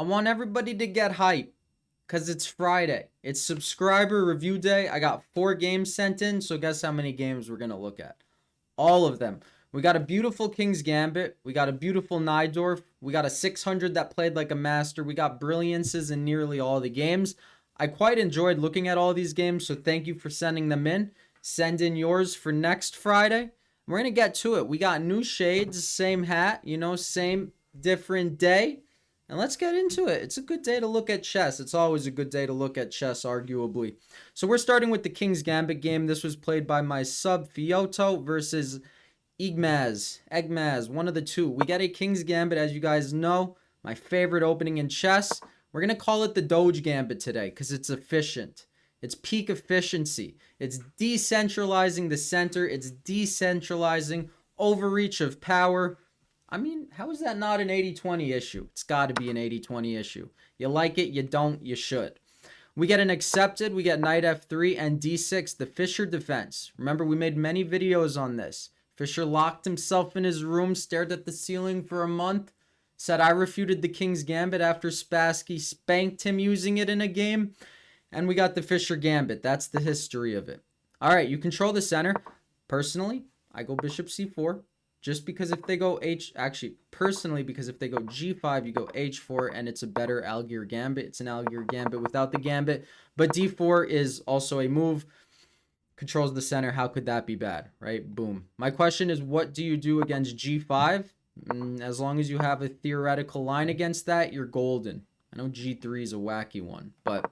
I want everybody to get hype because it's Friday. It's subscriber review day. I got 4 games sent in, so guess how many games we're going to look at? All of them. We got a beautiful King's Gambit. We got a beautiful Najdorf. We got a 600 that played like a master. We got brilliances in nearly all the games. I quite enjoyed looking at all these games, so thank you for sending them in. Send in yours for next Friday. We're going to get to it. We got new shades, same hat, same different day. And let's get into it. It's a good day to look at chess. It's always a good day to look at chess, arguably. So we're starting with the King's Gambit game. This was played by my sub Fioto versus Egmaz, one of the two. We get a King's Gambit, as you guys know, my favorite opening in chess. We're going to call it the DOGE Gambit today because it's efficient. It's peak efficiency. It's decentralizing the center. It's decentralizing overreach of power. I mean, how is that not an 80-20 issue? It's got to be an 80-20 issue. You like it, you don't, you should. We get an accepted. We get knight f3 and d6, the Fischer defense. Remember, we made many videos on this. Fischer locked himself in his room, stared at the ceiling for a month, said I refuted the King's Gambit after Spassky spanked him using it in a game, and we got the Fischer Gambit. That's the history of it. All right, you control the center. Personally, I go bishop c4. Just because if they go personally, because if they go g5, you go h4, and it's a better Algier Gambit. It's an Algier Gambit without the Gambit. But d4 is also a move. Controls the center. How could that be bad, right? Boom. My question is, what do you do against g5? As long as you have a theoretical line against that, you're golden. I know g3 is a wacky one, but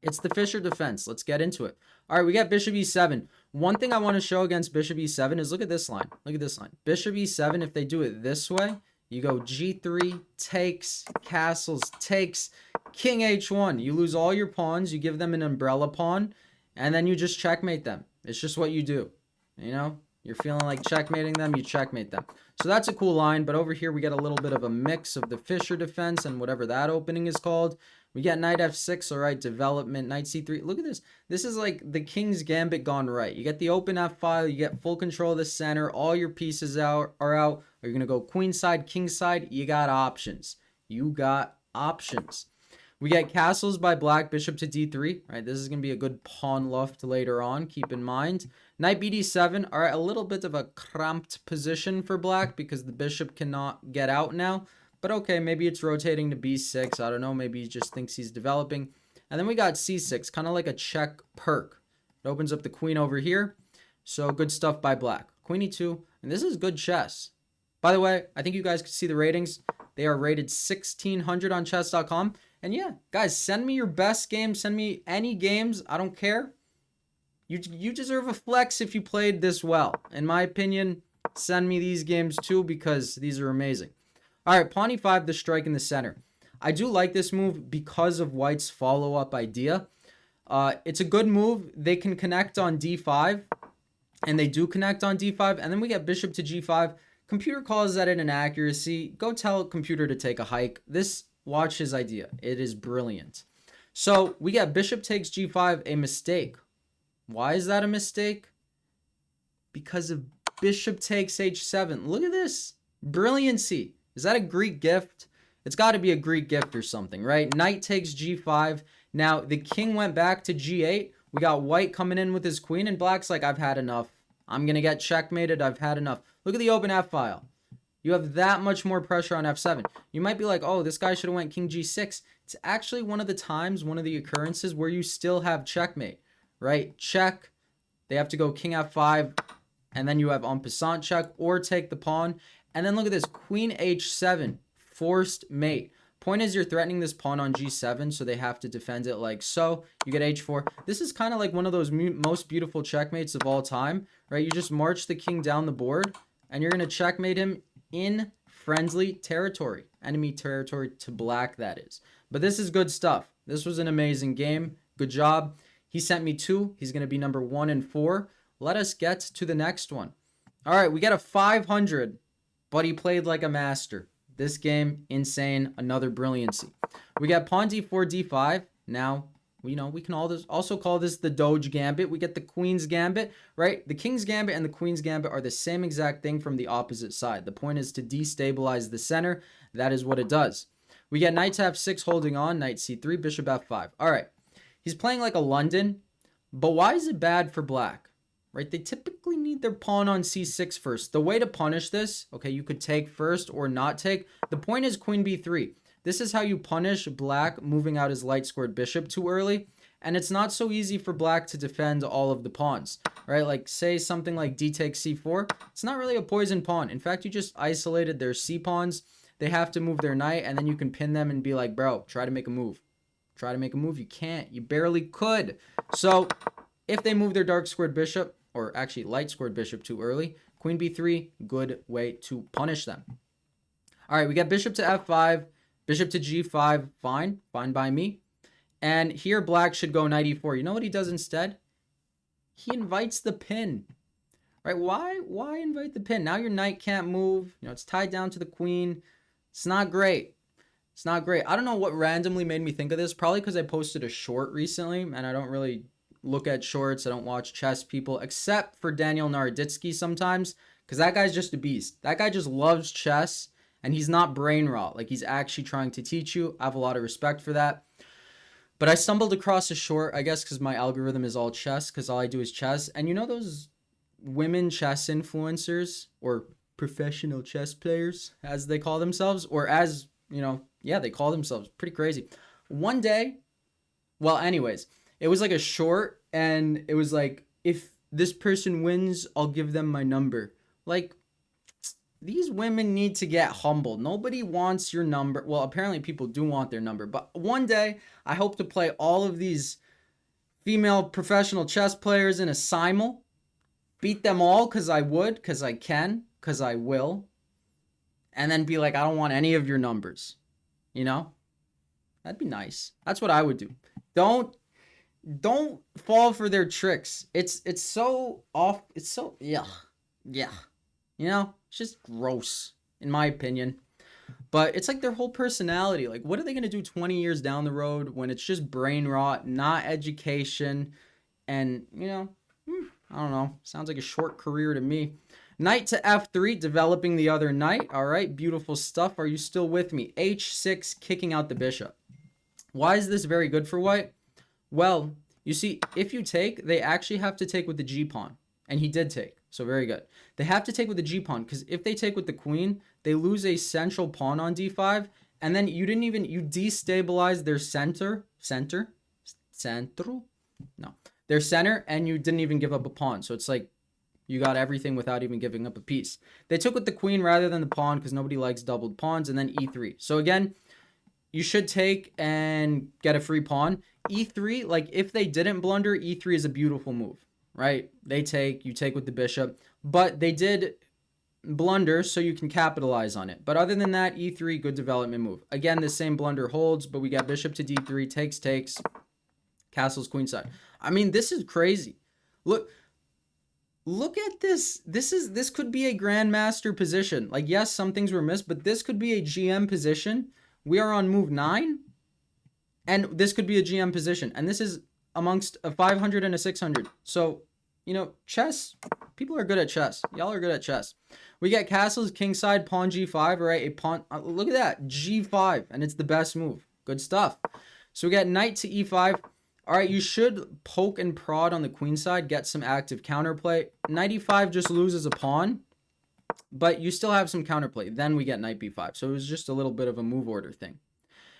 it's the Fischer defense. Let's get into it. All right, we got bishop e7. One thing I want to show against bishop e7 is look at this line. Look at this line. Bishop e7, if they do it this way, you go g3, takes, castles, takes, king h1. You lose all your pawns. You give them an umbrella pawn, and then you just checkmate them. It's just what you do. You're feeling like checkmating them, you checkmate them. So that's a cool line, but over here we get a little bit of a mix of the Fischer defense and whatever that opening is called. We get knight f6, all right, development, knight c3. Look at this. This is like the King's Gambit gone right. You get the open f file, you get full control of the center, all your pieces are out. Are you going to go queen side, king side? You got options. You got options. We get castles by black, bishop to d3, right? This is going to be a good pawn luft later on, keep in mind. Knight bd7, all right, a little bit of a cramped position for black because the bishop cannot get out now. But okay, maybe it's rotating to b6. I don't know. Maybe he just thinks he's developing. And then we got c6, kind of like a check perk. It opens up the queen over here. So good stuff by black. Queen e2, and this is good chess. By the way, I think you guys can see the ratings. They are rated 1600 on chess.com. And yeah, guys, send me your best games. Send me any games. I don't care. You deserve a flex if you played this well. In my opinion, send me these games too because these are amazing. All right, pawn e5, the strike in the center. I do like this move because of white's follow-up idea. It's a good move. They can connect on d5, and they do connect on d5. And then we get bishop to g5. Computer calls that an inaccuracy. Go tell computer to take a hike. Watch his idea. It is brilliant. So we get bishop takes g5, a mistake. Why is that a mistake? Because of bishop takes h7. Look at this. Brilliancy. Is that a Greek gift? It's got to be a Greek gift or something, right? Knight takes g5. Now, the king went back to g8. We got white coming in with his queen, and black's like, I've had enough. I'm going to get checkmated. I've had enough. Look at the open f file. You have that much more pressure on f7. You might be like, oh, this guy should have went king g6. It's actually one of the times, one of the occurrences where you still have checkmate, right? Check. They have to go king f5, and then you have en passant check or take the pawn. And then look at this, queen h7, forced mate. Point is you're threatening this pawn on g7, so they have to defend it like so. You get h4. This is kind of like one of those most beautiful checkmates of all time, right? You just march the king down the board, and you're going to checkmate him in friendly territory. Enemy territory to black, that is. But this is good stuff. This was an amazing game. Good job. He sent me 2. He's going to be number 1 and 4. Let us get to the next one. All right, we got a 500, but he played like a master. This game, insane. Another brilliancy. We got pawn d4, d5. Now, we can also call this the DOGE Gambit. We get the Queen's Gambit, right? The King's Gambit and the Queen's Gambit are the same exact thing from the opposite side. The point is to destabilize the center. That is what it does. We get knight to f6 holding on, knight c3, bishop f5. All right. He's playing like a London, but why is it bad for black? Right? They typically need their pawn on c6 first. The way to punish this, okay, you could take first or not take. The point is queen b3. This is how you punish black moving out his light squared bishop too early. And it's not so easy for black to defend all of the pawns, right? Like say something like d takes c4. It's not really a poison pawn. In fact, you just isolated their c pawns. They have to move their knight, and then you can pin them and be like, bro, try to make a move. Try to make a move. You can't. You barely could. So if they move their dark squared bishop, or actually light squared bishop too early, queen b3, good way to punish them. All right, we got bishop to f5, bishop to g5, fine by me. And here black should go knight e4. You know what he does instead? He invites the pin. Right? Why invite the pin? Now your knight can't move. You know, it's tied down to the queen. It's not great. It's not great. I don't know what randomly made me think of this. Probably because I posted a short recently, and I don't really look at shorts. I don't watch chess people, except for Daniel Naroditsky sometimes, because that guy's just a beast. That guy just loves chess, and he's not brain rot. Like, he's actually trying to teach you. I have a lot of respect for that. But I stumbled across a short, I guess because my algorithm is all chess, because all I do is chess. And you know those women chess influencers, or professional chess players, as they call themselves, or as, you know, yeah, they call themselves. Pretty crazy. One day, well, anyways, it was like a short, and it was like, if this person wins, I'll give them my number. Like, these women need to get humbled. Nobody wants your number. Well, apparently people do want their number. But one day, I hope to play all of these female professional chess players in a simul. Beat them all because I would, because I can, because I will. And then be like, I don't want any of your numbers. You know? That'd be nice. That's what I would do. Don't fall for their tricks. It's so off. It's so, yeah. You know? It's just gross, in my opinion. But it's like their whole personality. Like, what are they going to do 20 years down the road when it's just brain rot, not education, and, you know, I don't know. Sounds like a short career to me. Knight to f3, developing the other knight. All right, beautiful stuff. Are you still with me? h6, kicking out the bishop. Why is this very good for white? Well, you see, if you take, they actually have to take with the g-pawn. And he did take. So very good. They have to take with the g-pawn, because if they take with the queen, they lose a central pawn on d5, and then you destabilize their their center, and you didn't even give up a pawn. So it's like you got everything without even giving up a piece. They took with the queen rather than the pawn, because nobody likes doubled pawns, and then e3. So again, you should take and get a free pawn. e3, like if they didn't blunder, e3 is a beautiful move. Right? They take, you take with the bishop, but they did blunder, so you can capitalize on it. But other than that, e3, good development move. Again, the same blunder holds, but we got bishop to d3, takes, castles queenside. I mean, this is crazy. Look at this. This could be a grandmaster position. Like, yes, some things were missed, but this could be a GM position. We are on move 9, and this could be a GM position, and this is amongst a 500 and a 600. So, you know, chess, people are good at chess. Y'all are good at chess. We get castles, kingside, pawn g5, right? A pawn, look at that, g5, and it's the best move. Good stuff. So we got knight to e5. All right, you should poke and prod on the queen side, get some active counterplay. Knight e5 just loses a pawn, but you still have some counterplay. Then we get knight b5. So it was just a little bit of a move order thing.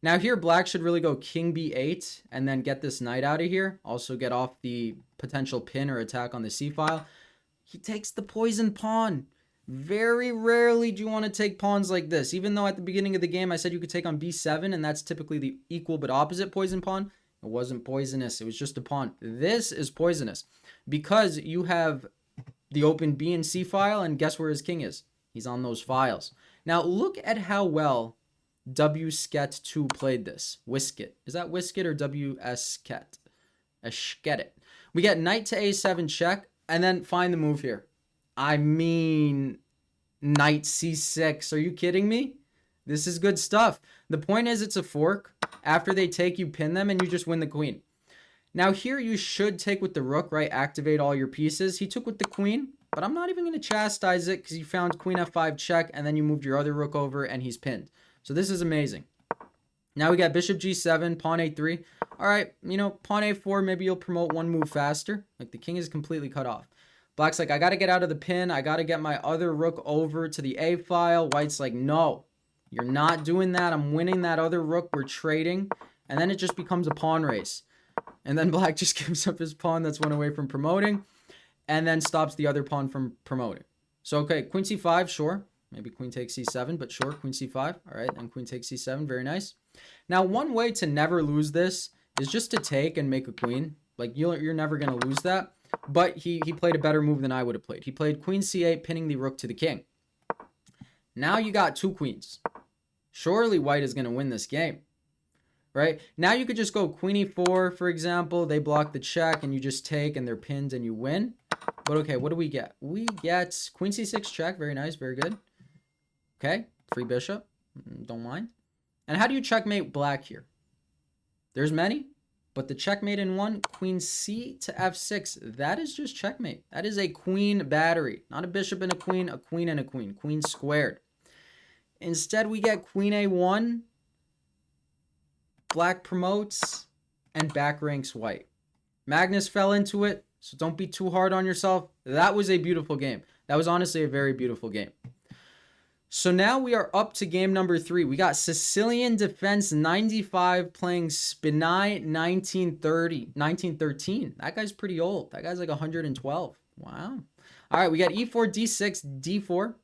Now here, black should really go king b8 and then get this knight out of here. Also get off the potential pin or attack on the c-file. He takes the poison pawn. Very rarely do you want to take pawns like this. Even though at the beginning of the game I said you could take on b7, and that's typically the equal but opposite poison pawn. It wasn't poisonous. It was just a pawn. This is poisonous because you have the open b and c file, and guess where his king is? He's on those files. Now look at how well WSket2 played this. Wisket. Is that Wisket or WSket? Esket. We get knight to a7 check, and then find the move here. I mean, knight c6. Are you kidding me? This is good stuff. The point is, it's a fork. After they take, you pin them, and you just win the queen. Now here, you should take with the rook, right? Activate all your pieces. He took with the queen, but I'm not even going to chastise it because you found queen f5 check, and then you moved your other rook over, and he's pinned. So this is amazing. Now we got bishop g7, pawn a3. All right, you know, pawn a4, maybe you'll promote one move faster. Like the king is completely cut off. Black's like, I got to get out of the pin. I got to get my other rook over to the a file. White's like, no, you're not doing that. I'm winning that other rook. We're trading. And then it just becomes a pawn race. And then black just gives up his pawn that's one away from promoting. And then stops the other pawn from promoting. So, okay, queen c5, sure. Maybe queen takes c7, but sure, queen c5. All right, and queen takes c7. Very nice. Now, one way to never lose this is just to take and make a queen. Like, you're never going to lose that. But he played a better move than I would have played. He played queen c8, pinning the rook to the king. Now you got two queens. Surely white is going to win this game. Right? Now you could just go queen e4, for example. They block the check, and you just take, and they're pinned, and you win. But, okay, what do we get? We get queen c6 check. Very nice. Very good. Okay. Free bishop. Don't mind. And how do you checkmate black here? There's many, but the checkmate in one, queen c to f6, that is just checkmate. That is a queen battery. Not a bishop and a queen and a queen. Queen squared. Instead, we get queen a1. Black promotes and back ranks white. Magnus fell into it, so don't be too hard on yourself. That was a beautiful game. That was honestly a very beautiful game. So now we are up to game number 3. We got Sicilian Defense 95 playing Spinai 1913. That guy's pretty old. That guy's like 112. Wow. All right, we got e4, d6, d4.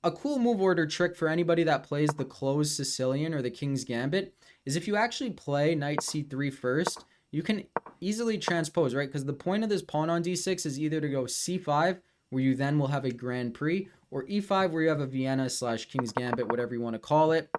A cool move order trick for anybody that plays the closed Sicilian or the King's Gambit is if you actually play knight c3 first, you can easily transpose, right? Because the point of this pawn on d6 is either to go c5, where you then will have a Grand Prix, or e5, where you have a Vienna / King's Gambit, whatever you want to call it.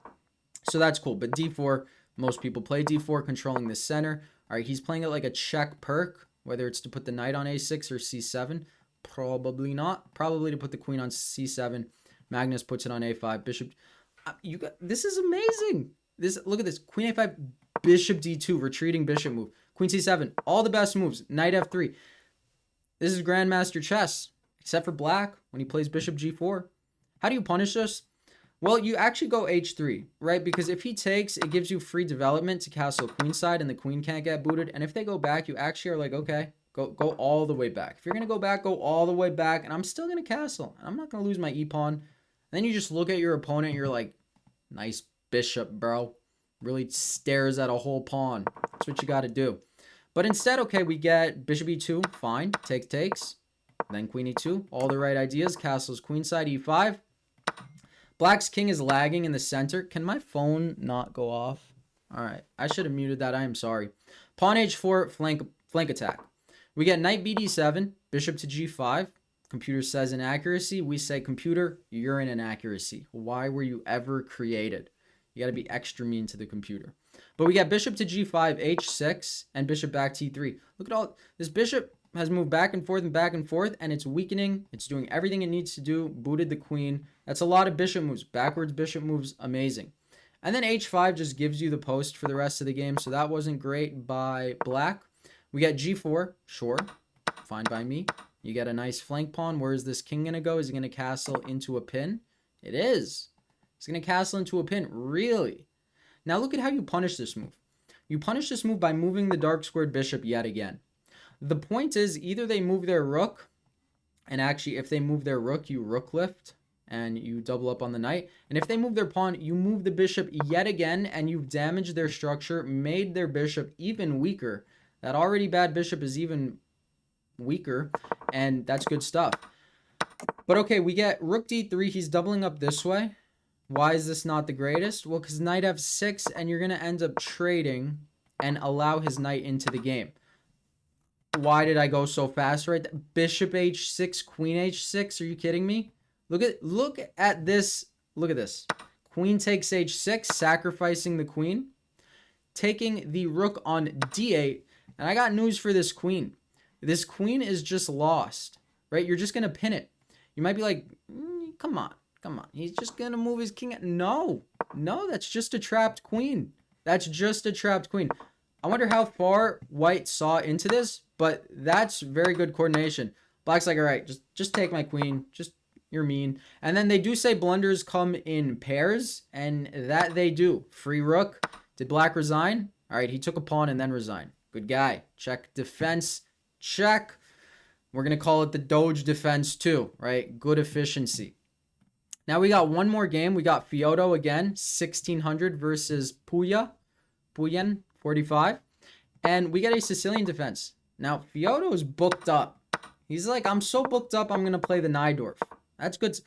So that's cool. But d4, most people play d4, controlling the center. All right, he's playing it like a check perk, whether it's to put the knight on a6 or c7. Probably not. Probably to put the queen on c7. Magnus puts it on a5. Bishop. This is amazing. Look at this. Queen a5, bishop d2, retreating bishop move. Queen c7, all the best moves. Knight f3. This is Grandmaster chess, except for black when he plays bishop g4. How do you punish this? Well, you actually go h3, right? Because if he takes, it gives you free development to castle queenside, and the queen can't get booted. And if they go back, you actually are like, okay, go all the way back. If you're going to go back, go all the way back, and I'm still going to castle. I'm not going to lose my e-pawn. Then you just look at your opponent, and you're like, nice bishop, bro. Really stares at a whole pawn. That's what you got to do. But instead, okay, we get bishop e2, fine, takes. Then queen e2, all the right ideas. Castles queenside, e5. Black's king is lagging in the center. Can my phone not go off? All right, I should have muted that. I am sorry. Pawn h4, flank attack. We get knight bd7, bishop to g5. Computer says inaccuracy. We say, computer, you're in inaccuracy. Why were you ever created? You got to be extra mean to the computer. But we got bishop to g5, h6, and bishop back t3. Look at all this. Bishop has moved back and forth, and it's weakening. It's doing everything it needs to do. Booted the queen. That's a lot of bishop moves. Backwards bishop moves, amazing. And then h5 just gives you the post for the rest of the game, so that wasn't great by black. We got g4, sure, fine by me. You get a nice flank pawn. Where is this king going to go? Is he going to castle into a pin? It is. He's going to castle into a pin. Really? Now look at how you punish this move. You punish this move by moving the dark squared bishop yet again. The point is, either they move their rook, and actually if they move their rook, you rook lift, and you double up on the knight. And if they move their pawn, you move the bishop yet again, and you've damaged their structure, made their bishop even weaker. That already bad bishop is even weaker, and that's good stuff. But okay, we get rook d3. He's doubling up this way. Why is this not the greatest? Well, because knight f6, and you're going to end up trading and allow his knight into the game. Why did I go so fast, right? Bishop h6, queen h6. Are you kidding me? Look at this. Look at this. Queen takes h6, sacrificing the queen. Taking the rook on d8. And I got news for this queen. This queen is just lost, right? You're just going to pin it. You might be like, come on. He's just going to move his king. No, that's just a trapped queen. That's just a trapped queen. I wonder how far white saw into this, but that's very good coordination. Black's like, all right, just take my queen. You're mean. And then they do say blunders come in pairs, and that they do. Free rook. Did black resign? All right, he took a pawn and then resigned. Good guy. Check defense. Check. We're going to call it the Doge defense too, right? Good efficiency. Now we got one more game. We got Fiodo again, 1600 versus Puyen, 45. And we got a Sicilian defense. Now, Fiodo is booked up. He's like, I'm so booked up, I'm going to play the Najdorf. That's good.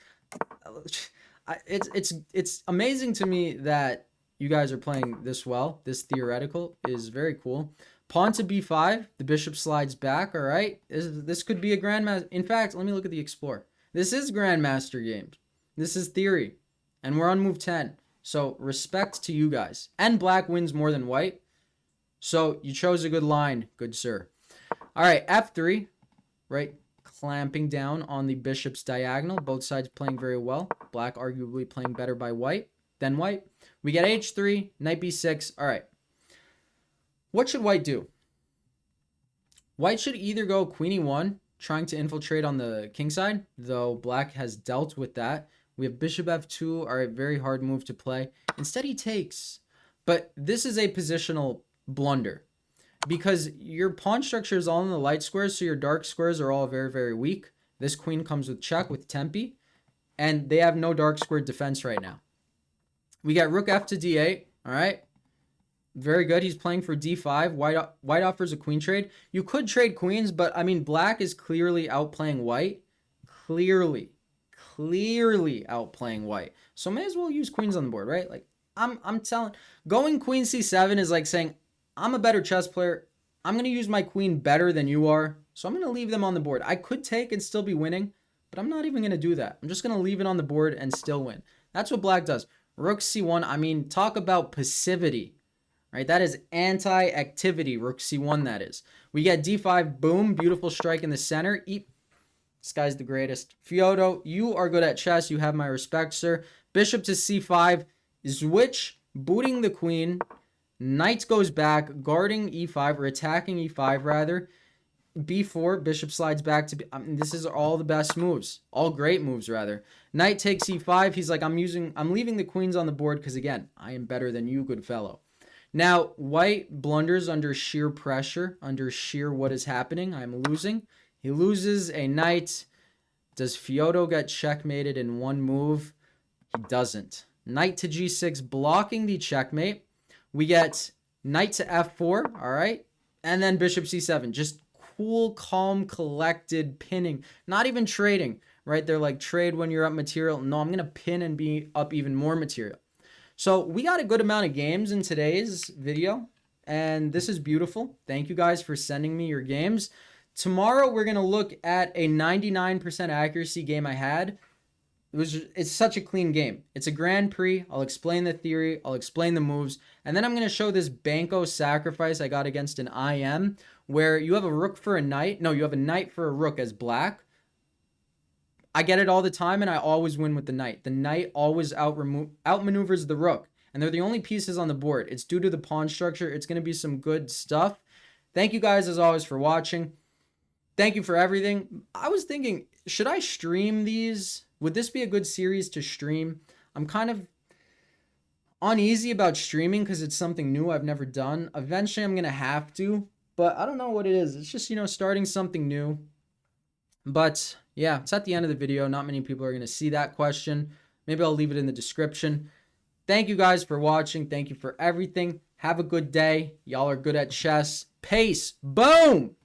It's amazing to me that you guys are playing this well. This theoretical is very cool. Pawn to b5. The bishop slides back, all right? This could be a grandmaster. In fact, let me look at the Explorer. This is grandmaster games. This is theory. And we're on move 10. So respect to you guys. And black wins more than white. So you chose a good line, good sir. All right, f3, right? Clamping down on the bishop's diagonal. Both sides playing very well. Black arguably playing better by white than white. We get h3, knight b6. All right. What should white do? White should either go queen e1, trying to infiltrate on the king side, though black has dealt with that. We have bishop f2, all right, very hard move to play. Instead, he takes. But this is a positional blunder because your pawn structure is all in the light squares, so your dark squares are all very, very weak. This queen comes with check with tempi, and they have no dark square defense right now. We got rook f to d8, all right? Very good. He's playing for d5. White offers a queen trade. You could trade queens, but, I mean, black is clearly outplaying white. Clearly outplaying white. So may as well use queens on the board, right? Like, I'm telling, going queen c7 is like saying, I'm a better chess player. I'm going to use my queen better than you are, so I'm going to leave them on the board. I could take and still be winning, but I'm not even going to do that. I'm just going to leave it on the board and still win. That's what black does. Rook c1, I mean, talk about passivity, right? That is anti-activity, rook c1, that is. We get d5, boom, beautiful strike in the center. This guy's the greatest. Fiodo, you are good at chess. You have my respect, sir. Bishop to c5, switch, booting the queen. Knight goes back, guarding e5, or attacking e5 rather. b4, bishop slides back to this is all the best moves. All great moves rather. Knight takes e5. He's like, I'm leaving the queens on the board because again, I am better than you, good fellow. Now, white blunders under sheer pressure, under sheer what is happening. I'm losing. He loses a knight. Does Fiodo get checkmated in one move? He doesn't. Knight to g6, blocking the checkmate. We get knight to f4, all right? And then bishop c7, just cool, calm, collected pinning. Not even trading, right? They're like, trade when you're up material. No, I'm going to pin and be up even more material. So we got a good amount of games in today's video, and this is beautiful. Thank you guys for sending me your games. Tomorrow, we're going to look at a 99% accuracy game I had. It's such a clean game. It's a Grand Prix. I'll explain the theory. I'll explain the moves. And then I'm going to show this Banco sacrifice I got against an IM where you have a rook for a knight. No, you have a knight for a rook as black. I get it all the time, and I always win with the knight. The knight always outmaneuvers the rook, and they're the only pieces on the board. It's due to the pawn structure. It's going to be some good stuff. Thank you guys, as always, for watching. Thank you for everything. I was thinking, should I stream these? Would this be a good series to stream? I'm kind of uneasy about streaming because it's something new I've never done. Eventually, I'm going to have to, but I don't know what it is. It's just, starting something new. But yeah, it's at the end of the video. Not many people are going to see that question. Maybe I'll leave it in the description. Thank you guys for watching. Thank you for everything. Have a good day. Y'all are good at chess. Peace. Boom.